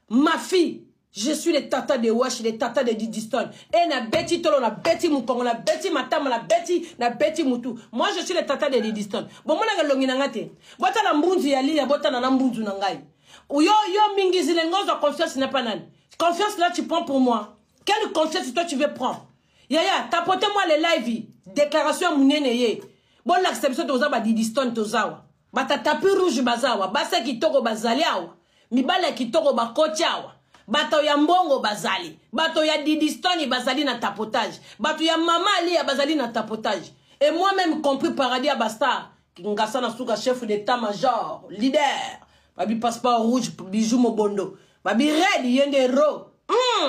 ma fille je suis le tata de Wash le tata de Didi Stone et na beti tolo na beti mukongo na beti matama na beti mutu moi je suis le tata de Didi Stone bon mona ngalongi na ngate bota na mbunzu ya Lia bota na mbunzu na ngai yo mingizi le ngozo confiance n'est pas nani confiance là tu prends pour moi quelle confiance toi tu veux prendre yaya tapotez-moi les live déclaration munene ye bon l'acceptation toza ba Didi Stone tozawa bata tapis rouge bazawa basa kitoko bazali awa mibala kitoko bakoti awa bato ya mbongo bazali bato ya Didi Stone bazali na tapotage bato ya mama Lia bazali na tapotage et moi même compris paradis Abasta ngasa na suka chef d'état-major leader babi passeport rouge bijou mobondo babi red yende ro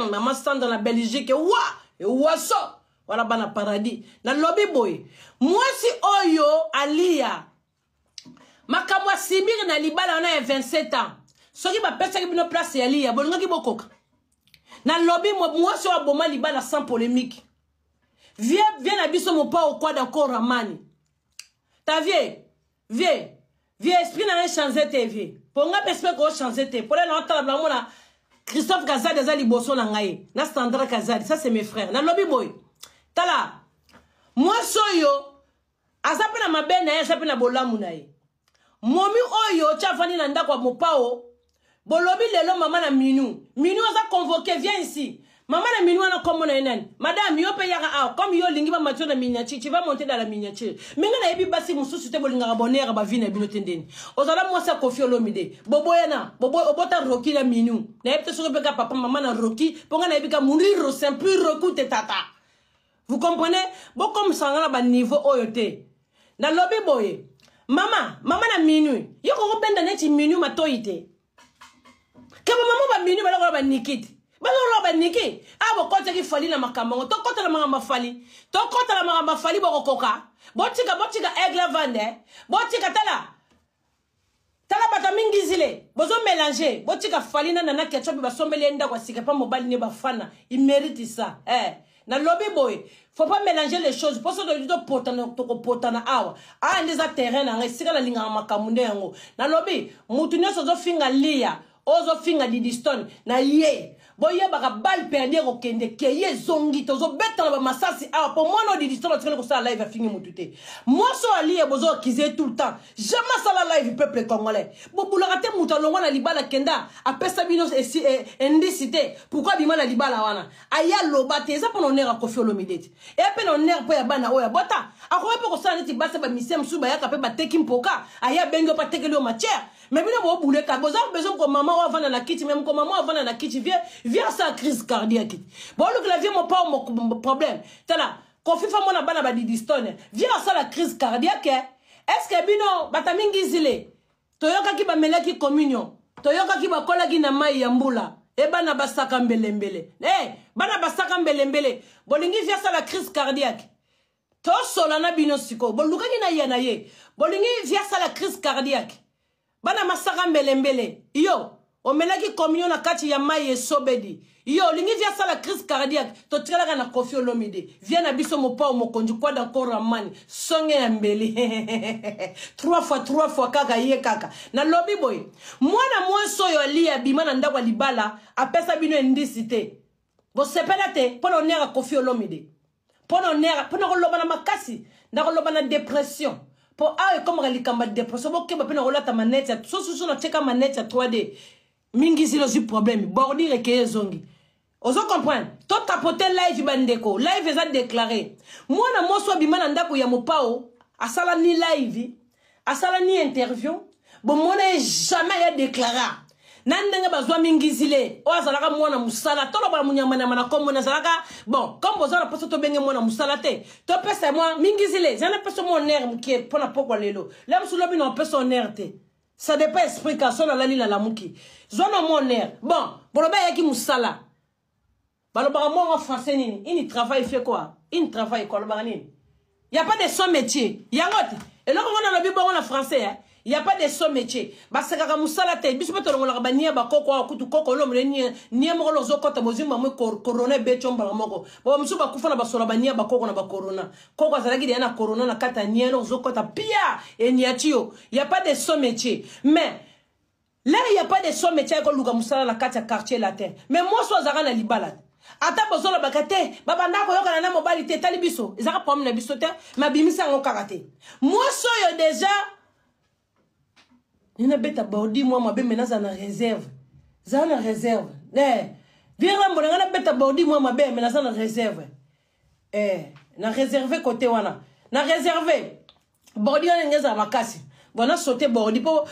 maman stand dans la Belgique et waso voilà bana paradis na lobby boy moi si oyo Alia makamwa sibir na libala na 27 ans soki ba pesa ki bino place ya Alia bolinga ki bokoka na lobby moi si aboma libala sans polémique viens na biso mo pa au quoi d'accord ramani ta vieux esprit na changer TV pour nga esprit ko changer TV pour la nota la mona Christophe Kazadi azali boso na ngai na Sandra Kazadi ça c'est mes frères na lobby boy tala moi soyo azape na mabene azape na bolamu na ye momi oyo tchafani na ndako mopao bolobi lelo mama na minu aza convoqué viens ici maman na minu na comme na nani madame yo pe yaka a comme yo lingi ba matio na miniature tu vas monter dans la miniature minga na yebi basi mususu te bolinga abonner ba vie na bino tendeni ozala moi ça Koffi Olomide boboyana obota roki la minu na yebi te so pe ka papa maman na roki ponga na yebi ka mourir simple recoute tata vous comprenez bon comme ça na ba niveau oyote na lobby boy mama na minu yo ko benda neti minu matoite ke mama ba minu ba nikiti ba niki abo kote ki fali na makambo to kote na mama fali to kote na mama fali boko koka botika aigle vande botika tala bata mingi zile bozo mélanger botika fali na nana ketchup ba sombele nda kwa sika pa mobile ne ba fana il mérite ça na lobby boy faut pas mélanger les choses pour ça de potana awa les terrain na sika na linga makamunde yango na lobby mutu nyoso zo finga Lia ozo finga Didi Stone na ye boye baka bal perder au kende keye zongi tozo beta ba masasi a pour moi no Didi Stone tu ko ça live a fini mutute moi so ali e bozo kize tout le temps jamais ça la live peuple congolais bobula raté mutalongo na libala kenda a pesa bino indicité pourquoi bima na libala wana aya lobate ça pour honneur a Koffi Olomide et pe honneur po ya bana oya bota akoye pe ko ça neti basa ba misem suba ya ka pe ba teki mpoka aya bengo pa tekeli o matière mais bino bo boule ka bozo besoin ko maman wa vana na kiti même ko maman wa vana na kiti viens ça crise cardiaque bon le clavier mon pas mon problème tala Koffi famo na bana ba Didi Stone viens ça la crise cardiaque est-ce que bino batamingi zile toyoka ki ba melaki communion toyoka ki ba kola ki na mai ya mbula e bana basaka mbelembele bana basaka mbelembele bolingi viens ça la crise cardiaque to solana bino siko boluka ki na ye bolingi viens ça la crise cardiaque bana masaka mbelembele yo omelaki communion na kati ya mai esobedi yo lingi via sala crise cardiaque to tirala na Koffi Olomide vient na biso mopa mokonzi kwa encore amani songe ya mbeli 3 fois kaka ye kaka na lobby boy mwana mwanso yo ali abima na ndakwa libala apesa bino indicité bo sepela te pona onera Koffi Olomide pona onera pona koloba na makasi ndakoloba na dépression po awe comme relikamba dépression bo keba pena rolata manette so na cheka manette 3D mingi zilo zi problème bordi rekeye zongi ozo comprendre to tapoter live bandeko live eza déclaré mwana moso bimana ndako ya mopao asala ni live asala ni interview bon mona jamais ya déclara nandenge bazwa mingi zile o azalaka mwana musala to loba munyamana mana kombo na zalaka bon comme bozala poso to benge mwana musala te to pesa moi mingi zile zana peso mon air mkie pona pokwa lelo la msulobi no peso air te. Ça dépend esprit ka sona la lila la muki. Zona mon air. Bon, boloba yaki musala. Baloba mo en français nini. Il travaille fait quoi? Il travaille quoi loba nini? Il y a pas de son métier. Yangote. Et là on a le bibo en français hein. Il y a pas de son métier. Parce que musala te biso beto ngala bania ba koko akutu koko lo mreni ni mo lo zokota mozimba mo corona be chomba moko. Ba musu ba kufa na ba sola bania ba koko na ba corona. Koko azalaki de na corona na kata ni lo zokota pia et niatio. Il y a pas de son métier. Mais là il y a pas de son métier ko luka musala na kata quartier latin. Mais moi so azaka na libala. Ata bozola bakate baba ndako yoka na mobile te talibiso. Ezaka pom na biso te ma bimisa ngo karate. Moi so yo déjà Nina beta baudi moi mabe menaza na réserve. Za na réserve. Viens mo na beta baudi moi mabe menaza na réserve. Na réservé côté wana. Na réservé. Baudi on ngeza makasi. Bona sauter baudi po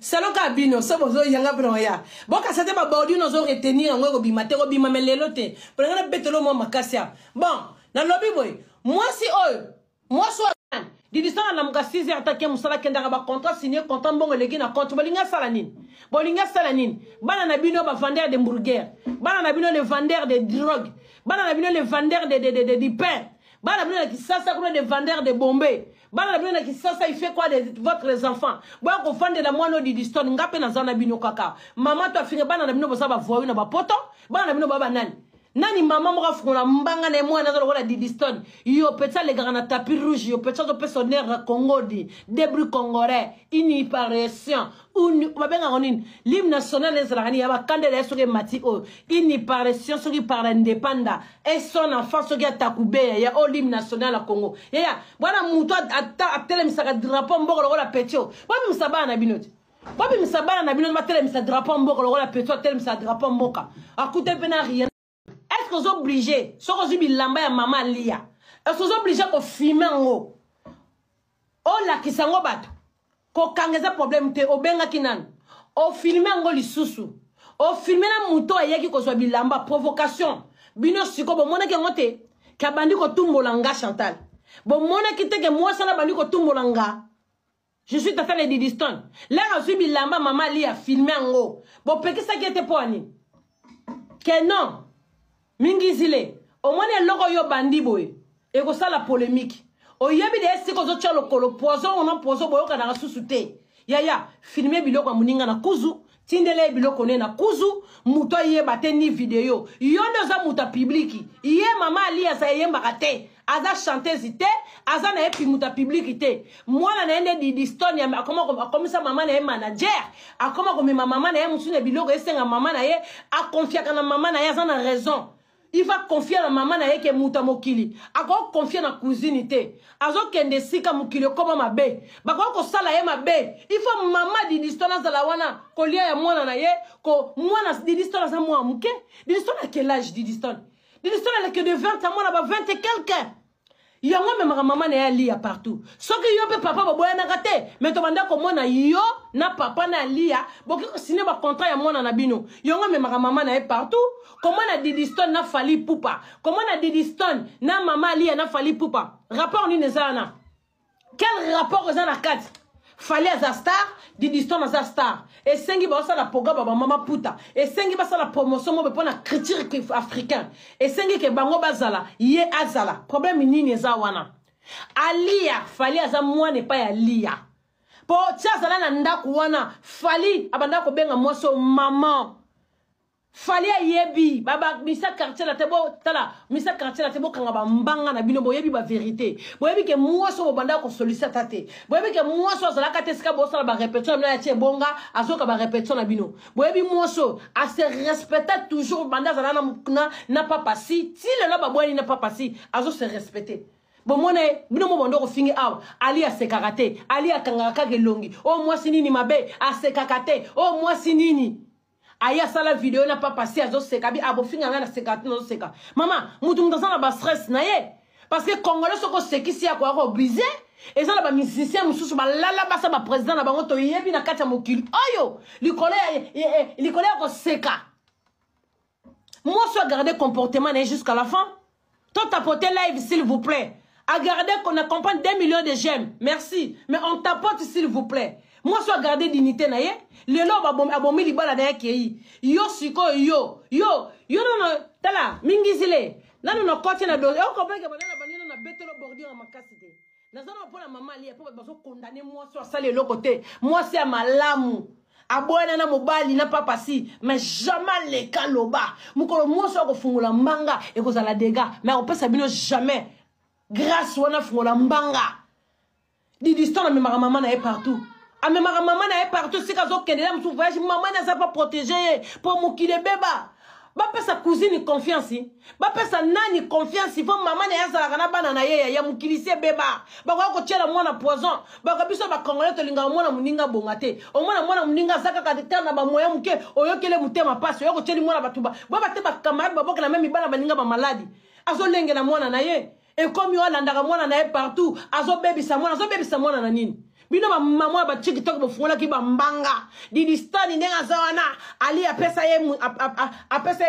saloka bino so bozo yanga bino ya. Boka sate ba baudi no zo retenir ngo bimate ko bimame lelote. Pour na betelo moi makasi. Bon, na lobby boy. Moi si moi so Didistan na mga 6 attaqué musala kenda ba contrat signé content bongo legi na compte bolinga salanine bana na bino ba vendeur de hamburger bana na bino les vendeurs de drogue bana na bino les vendeurs de pain bana na bino qui sasa comme des vendeurs de bombay bana na bino qui sasa il fait quoi de votre enfants boya ko vendre la mono Didistan ngape na zana bino kaka maman to finga bana na bino bosa ba voyer na ba poto bana na bino baba nani Nani maman m'a fait la mbanga ne moi dans la Didiston. Yo peta les gars na tapis rouge yo peta zo personnaire Congo di débris congolais iniparation ou mabenga onin l'hymne national les rani ya ba kandela sur mati o iniparation sur qui parle indépendant et son enfant sur qui atakube ya o l'hymne national à Congo ya bwana muto atele misaka drapeau mboko la petio bwana msaba na binoti bwana msaba na binoti matele misaka drapeau mboko la petio atele misaka drapeau mboka akute pena rien. Est-ce que vous êtes obligés, si vous êtes lamba ya maman lia, est-ce que vous êtes obligés de filmer en haut? Oh la qui s'en bat, ko kangeza problème te, o benga kinan, o filmer en haut li susu, o filmer la mouto a yaki ko soit bilamba, provocation, bino siko, bon mona ki ngote, ka bandi ko tumbolanga Chantal, bon mona ki te ke moi sana bandi ko tumbolanga, je suis tata le Didiston, là je suis bilamba maman lia filmer en haut, bon peki sa qui était pour ani, que non. Mingi zile, au moins les logo yo bandi boy, et que ça la polémique. O yebi de esti ko zo chalo kolo poison on a poison boyo kana susute. Ya filmer biloko muninga na kuzu, tindele biloko ne na kuzu, muto yeba te ni video. Yondo za muta publiki. Ye mama ali asa yemba kate. Aza chanteuse te, aza na epi muta publiki te. Mwana na ende Didiston ya akoma sa mama na ye manager, akoma ko mama mama na ye musune biloko esenga mama na ye, a confier kana mama na ye aza na raison. Il va confier à la maman na yeke muta mokili. Ako confier na cousine te. Azo kende sika mokili koma mabe. Bako ko sala ye mabe. Il faut maman Didiston za la wana ko lia ya mwana na ye ko mwana Didiston za mwa muke. Didiston a quel âge Didiston? Didiston a que de 20 ans mwana ba 20 et quelqu'un. Yango me maman na ya lia partout. Soki yo pe papa ba boya na kate. Mais to banda ko mona yo na papa na lia. Boki ko signer ba contrat ya mwana na bino. Yango me maman na ya partout. Comment na Didiston na fali poupa? Comment na Didiston na maman lia na fali poupa? Rapport ni nezana. Quel rapport aux na 4? Fali as star, Didiston as star. Et sengi ba sa la programme ba mama puta. Et sengi ba sa la promotion mo be pona critique africain. Et sengi ke bango bazala, ye azala. Problème nini eza wana. Alia fali as moi n'est pas ya lia. po tiazala na ndaku wana fali abanda ko benga mwaso maman fali ayebi baba misa quartier la tebo tala misa quartier la tebo kanga ba mbanga na bino boyebi ba vérité boyebi ke mwaso bobanda ko solliciter te boyebi ke mwaso zala kateska bo sala ba répétition na tie bonga azoka ba répétition na bino boyebi mwaso a se respecter toujours banda zala na papa si le lo ba bwani na papa si azo se respecter bon mone bino mo bondo ko fingi aw ali a se karate ali a kanga ka gelongi o mwasi nini mabe a se kakate o mwasi nini aya sala vidéo na pas passé azo seka bi abo finga na seka no seka mama mutu mutazana ba stress na ye parce que congolais soko sekisi ya kwa obligé et ça ba musicien mususu ba lala ba sa ba président na bango to yebi na kati ya mokili oyo likole ko seka moi soit garder comportement jusqu'à la fin toi tapoter live s'il vous plaît à garder qu'on accompagne 2 millions de j'aime merci mais on tapote s'il vous plaît moi soit garder dignité na ye le lo abomi libala na yake yo siko yo no tala mingizile nanu no kote na do o ko bege banana banana na betelo bordi en makasite na zona pona mama li po bazo condamner moi soit ça le côté moi c'est malamu abona na mobali na papa si mais jamais les kaloba mukolo moi soit ko fungula mbanga e ko zala dégâts mais on peut sabino jamais grâce wana fungula mbanga di distance mais maman na est partout ah mais ma maman est partout si kazo kende la mtu voyage maman n'a pas protégé pour mukile beba ba pesa cousine confiance ba pesa nani confiance faut maman na za kana bana na ye ya mukilise beba ba ko tiela mwana poison ba ko biso ba congolais to linga mwana muninga bongate o mwana muninga zaka ka tetana ba moya muke oyokele mutema passe oyoko tieli mwana batuba ba te ba camarade ba boka na même bana baninga ba maladi azo lenge na mwana na ye et comme yo landaka mwana na ye partout azo bebisa mwana na nini bino ba maman ba TikTok bo fonga ki ba mbanga di distani ndenga zawana ali apesa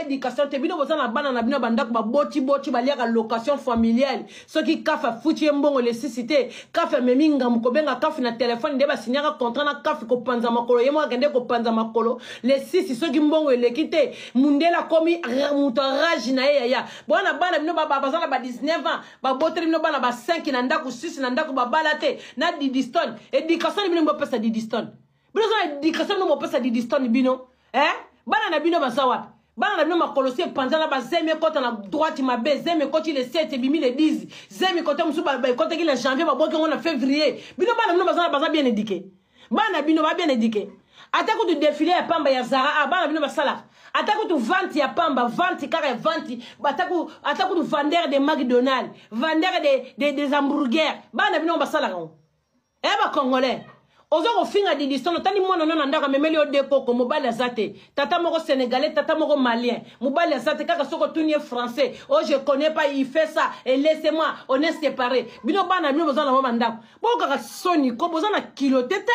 éducation te bino bozana bana na bino banda ko ba boti ba liaka location familiale ce qui kafa futi mbongo les cité kafa meminga mukobenga kafa na téléphone ndeba signaka contrat na kafa ko panza makolo yemo akende ko panza makolo les six ce qui mbongo elekite mundela komi mutarage na ya bona bana bino ba bazana ba 19 ans ba botre bino bana ba 5 na ndako 6 na ndako ba balate na di distone éducation bino mo pesa di distone bino so éducation no mo pesa di distone bino bana na bino basawa bana na bino makolosi panzana ba zeme kota na droite mabe zeme koti le 7 bimi le 10 zeme kota musu ba kota ki le janvier ba boke ngona février bino bana bino baza bien éduqué bana bino ba bien éduqué atako tu défilé ya pamba ya Zara bana bino basala atako tu vente ya pamba vente kare vente atako tu vendeur de McDonald's vendeur des hamburgers bana bino basala ngo ba congolais ozo ko finga di distance tani mwana nona ndaka memeli o deko ko mobali azate tata moko sénégalais tata moko malien mobali azate kaka soko tunie français oh je connais pas il fait ça et laissez-moi on est séparés bino bana bino bozana mama ndako boko kaka soni ko bozana kilo tete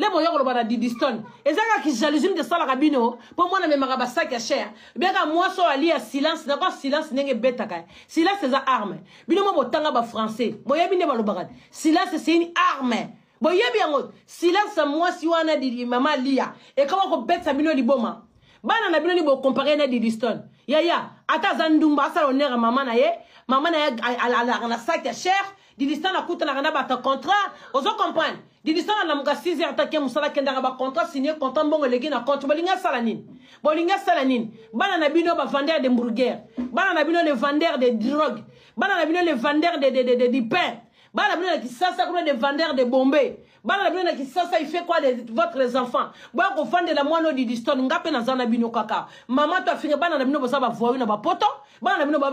le boyo ko bana di distance ezaka ki jalousie de sala kabino po mwana memaka ba sac ya cher beka moi so ali ya silence na ko silence ndenge betaka silence c'est une arme bino mo botanga ba français boyebi ne balobaka silence c'est une arme boyebi yango silence moi si wana di mama lia e kama ko betsa bino liboma bana na bino ni bo comparer na di distance ya ata zandumba sa onera mama na ye ala na sac ya cher di distance na kuta na ba ta contrat ozo comprendre di distance na muka 6 heures take musala kenda ba contrat signé contrat mbongo legi na compte bolinga salanine bana na bino ba vendeur de hamburger bana na bino le vendeur de drogue bana na bino le vendeur de pain bana na bino qui sasa kuna de vendeur de bombay bana na bino qui sasa il fait quoi de votre enfants ba ko vendre la mono di distance ngape na zana bino kaka mama to afinga bana na bino ba voyo na ba poto bana na bino ba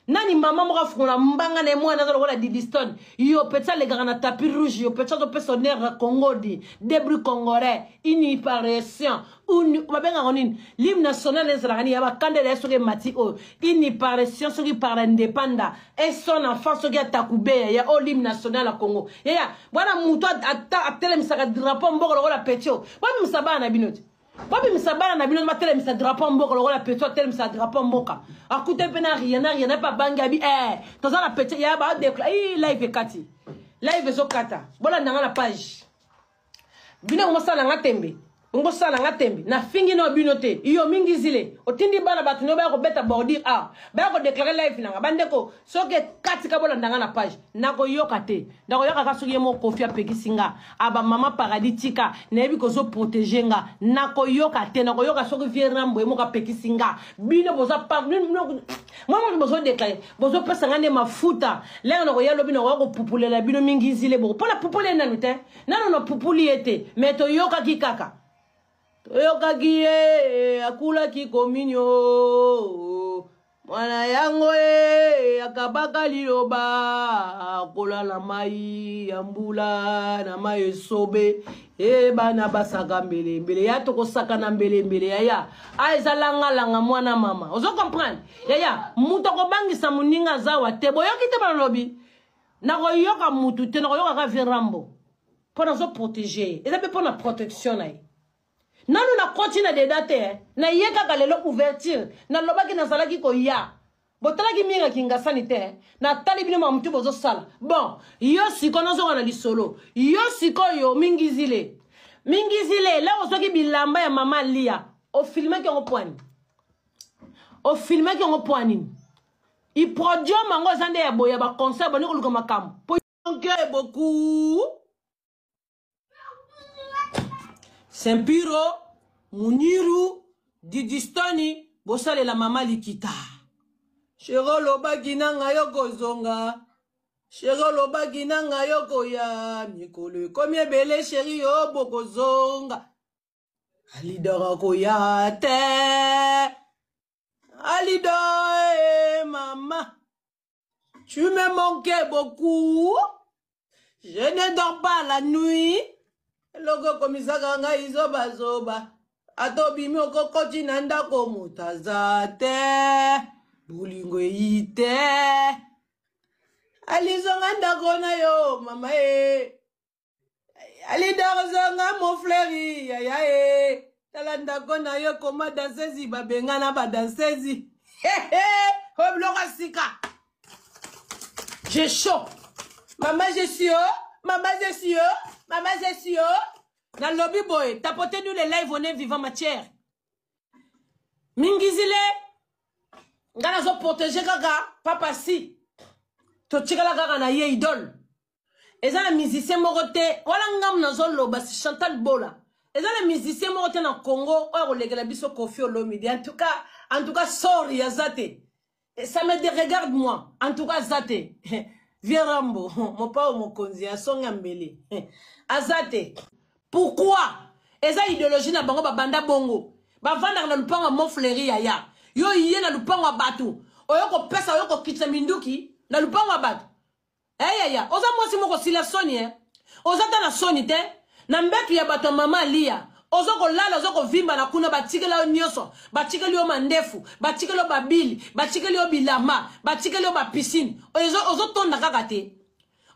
nani mama moka fungula mbanga na mwana na lokola di distone yo petsa le gana tapis rouge yo petsa to personnaire Congo di débris congolais iniparaissant ou mabenga onine l'hymne national les rani ya ba kandela soke mati o iniparaissant soki par indépendant et son enfant soki atakube ya l'hymne national à Congo ya bwana muto atele misaka drapeau mboko lokola petio bwana misaba na binoti Papi misabana na bino matele misa drapeau mboko lokola petio tele misa drapeau mboka akute pena rien pas bangabi toza la petio ya ba décla live kati live zo kata bola ndanga la page bino mo sala nga tembe ngo sala ngatembi na fingi no binote iyo mingi zile otindi bana batu no ba ko beta bordir a ba ko déclarer live nanga bandeko soke katika bola ndanga na page nako yoka te ndako yoka ka soki mo kofia pekisinga aba mama paradis tika nebi ko zo protéger nga nako yoka te nako yoka soki vierambo mo ka pekisinga bino boza pa moi bozo déclarer bozo pesa ngane mafuta lelo nako yalo bino ko pupulela bino mingi zile bo pona pupule nanu te nanu no pupuli ete mais to yoka kikaka Toyoka kie akula kikominyo mwana yango akabaka liloba akola na mai ambula na mai sobe bana basaka mbele ya toko saka na mbele ya aizalanga langa mwana mama ozo comprendre ya muto ko bangisa muninga zawa te boyoki te bana lobi na ko yoka mutu te na ko yoka ka virambo pour nous protéger et ça peut prendre protection na nanu na continue de date na yeka kalelo ouverture na lobaki na salaki ko ya botalaki minga kinga sanite na talibino mamutu bozo sala bon yo sikono zo na lisolo yo sikoyo mingizile la osoki bilamba ya mama lia o filmer ki ngo poani i produit mango zande ya boya ba concert boni ko luka makam po nke beaucoup Sempiro, Muniru, Didistani, Bosale la mama likita. Shero loba ginanga yoko zonga. Shero loba ginanga yoko ya mikolo. Komye bele sheri yo boko zonga. Alidora koya te. Alidora mama. Tu me manquais beaucoup. Je ne dors pas la nuit. Logo komisaka nga izoba atobimi okokoti na ndako mutazate bulingo yite alizonga ndako na yo mama alidarzanga mon fleri ya tala ndako na yo koma dansezi babengana ba dansezi obloka sika j'ai chaud maman je suis Maman, je suis dans le lobby boy. Tapotez-nous les lives, on est vivant matière. Mingizile. Ngana zo protéger gaga. Papa si. To tigala gaga na ye idole. Eza la musicien morote. Wala ngam na zo loba si Chantal Bola. Eza la musicien morote na Congo. Oyo legela biso Koffi Olomide. En tout cas, sorry yazate. Ça me regarde moi. En tout cas, zate. Vierambo, mon pao mon konzi a son ngambele. Azate. Pourquoi? Eza idéologie na bango banda bongo. Ba vanda na lupango mon fleri ya. Yo yé na lupango batu. Oyoko pesa oyoko kitsa minduki na lupango batu. Ya. Oza mwasi moko sila soni Oza ta na soni te. Na mbetu ya batu mama lia. Ozoko lala ozoko vimba na kuna batikela yo nyoso, batikela yo mandefu, batikela yo babili, batikela yo bilama, batikela yo ba piscine. Ozo tonda kaka te.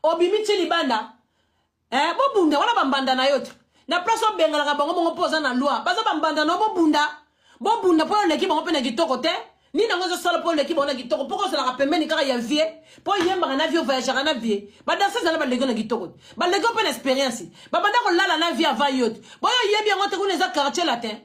Obimi tili banda. Bo bunda wala bambanda na yote. Na place obengala ka bango bongo poza na loi. Baza bambanda no bo bunda. Bo bunda po leki bango pe na kitoko te. Ni na ngozo sala po leki bango na kitoko. Poko sala ka pembeni kaka ya vie. Po yemba na vie voyager na vie. Ba danser za ba leki na kitoko. Ba leki pe na experience. Ba banda ko lala na vie avant yote. Boyo yebi ngote kuna za quartier latin.